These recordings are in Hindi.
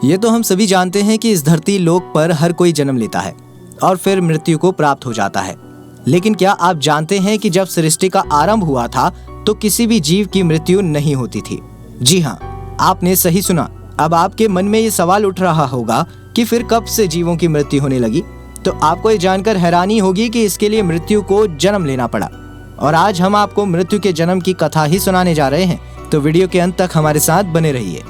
ये तो हम सभी जानते हैं कि इस धरती लोक पर हर कोई जन्म लेता है और फिर मृत्यु को प्राप्त हो जाता है। लेकिन क्या आप जानते हैं कि जब सृष्टि का आरंभ हुआ था तो किसी भी जीव की मृत्यु नहीं होती थी। जी हाँ, आपने सही सुना। अब आपके मन में ये सवाल उठ रहा होगा कि फिर कब से जीवों की मृत्यु होने लगी। तो आपको ये जानकर हैरानी होगी कि इसके लिए मृत्यु को जन्म लेना पड़ा। और आज हम आपको मृत्यु के जन्म की कथा ही सुनाने जा रहे हैं, तो वीडियो के अंत तक हमारे साथ बने रहिए।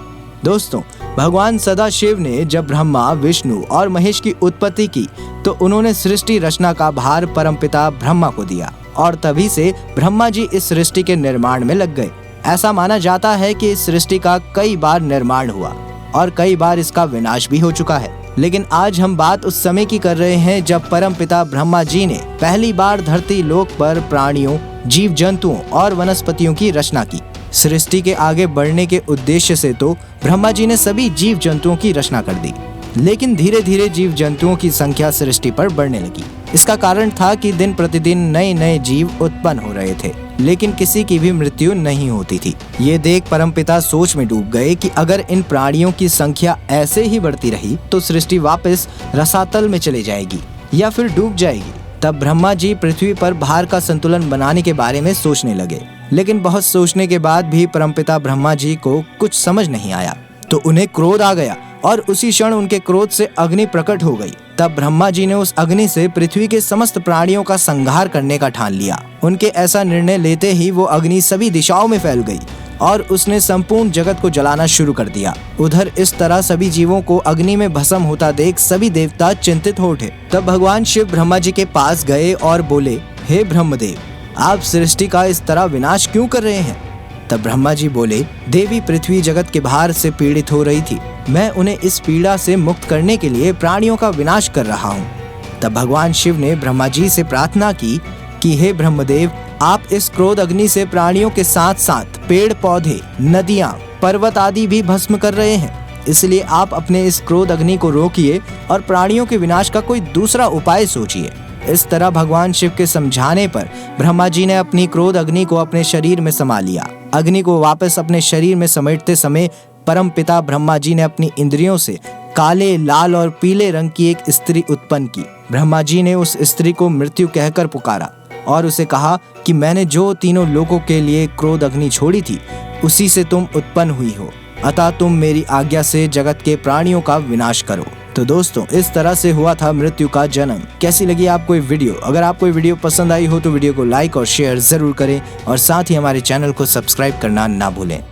दोस्तों, भगवान सदाशिव ने जब ब्रह्मा, विष्णु और महेश की उत्पत्ति की तो उन्होंने सृष्टि रचना का भार परमपिता ब्रह्मा को दिया और तभी से ब्रह्मा जी इस सृष्टि के निर्माण में लग गए। ऐसा माना जाता है कि इस सृष्टि का कई बार निर्माण हुआ और कई बार इसका विनाश भी हो चुका है। लेकिन आज हम बात उस समय की कर रहे हैं जब परमपिता ब्रह्मा जी ने पहली बार धरती लोक पर प्राणियों, जीव जंतुओं और वनस्पतियों की रचना की। सृष्टि के आगे बढ़ने के उद्देश्य से तो ब्रह्मा जी ने सभी जीव जंतुओं की रचना कर दी, लेकिन धीरे धीरे जीव जंतुओं की संख्या सृष्टि पर बढ़ने लगी। इसका कारण था कि दिन प्रतिदिन नए नए जीव उत्पन्न हो रहे थे, लेकिन किसी की भी मृत्यु नहीं होती थी। ये देख परमपिता सोच में डूब गए कि अगर इन प्राणियों की संख्या ऐसे ही बढ़ती रही तो सृष्टि वापस रसातल में चली जाएगी या फिर डूब जाएगी। तब ब्रह्मा जी पृथ्वी पर भार का संतुलन बनाने के बारे में सोचने लगे, लेकिन बहुत सोचने के बाद भी परमपिता ब्रह्मा जी को कुछ समझ नहीं आया। तो उन्हें क्रोध आ गया और उसी क्षण उनके क्रोध से अग्नि प्रकट हो गई। तब ब्रह्मा जी ने उस अग्नि से पृथ्वी के समस्त प्राणियों का संहार करने का ठान लिया। उनके ऐसा निर्णय लेते ही वो अग्नि सभी दिशाओं में फैल गई और उसने संपूर्ण जगत को जलाना शुरू कर दिया। उधर इस तरह सभी जीवों को अग्नि में भस्म होता देख सभी देवता चिंतित हो उठे। तब भगवान शिव ब्रह्मा जी के पास गए और बोले, हे ब्रह्मदेव, आप सृष्टि का इस तरह विनाश क्यों कर रहे हैं? तब ब्रह्मा जी बोले, देवी पृथ्वी जगत के भार से पीड़ित हो रही थी। मैं उन्हें इस पीड़ा से मुक्त करने के लिए प्राणियों का विनाश कर रहा हूँ। तब भगवान शिव ने ब्रह्मा जी से प्रार्थना की कि हे ब्रह्मदेव, आप इस क्रोध अग्नि से प्राणियों के साथ साथ पेड़ पौधे, नदियाँ, पर्वत आदि भी भस्म कर रहे हैं। इसलिए आप अपने इस क्रोध अग्नि को रोकिए और प्राणियों के विनाश का कोई दूसरा उपाय सोचिए। इस तरह भगवान शिव के समझाने पर ब्रह्मा जी ने अपनी क्रोध अग्नि को अपने शरीर में समा लिया। अग्नि को वापस अपने शरीर में समेटते समय परमपिता ब्रह्मा जी ने अपनी इंद्रियों से काले, लाल और पीले रंग की एक स्त्री उत्पन्न की। ब्रह्मा जी ने उस स्त्री को मृत्यु कहकर पुकारा और उसे कहा कि मैंने जो तीनों लोकों के लिए क्रोध अग्नि छोड़ी थी उसी से तुम उत्पन्न हुई हो, अतः तुम मेरी आज्ञा से जगत के प्राणियों का विनाश करो। तो दोस्तों, इस तरह से हुआ था मृत्यु का जन्म। कैसी लगी आपको ये वीडियो? अगर आपको ये वीडियो पसंद आई हो तो वीडियो को लाइक और शेयर जरूर करें और साथ ही हमारे चैनल को सब्सक्राइब करना ना भूलें।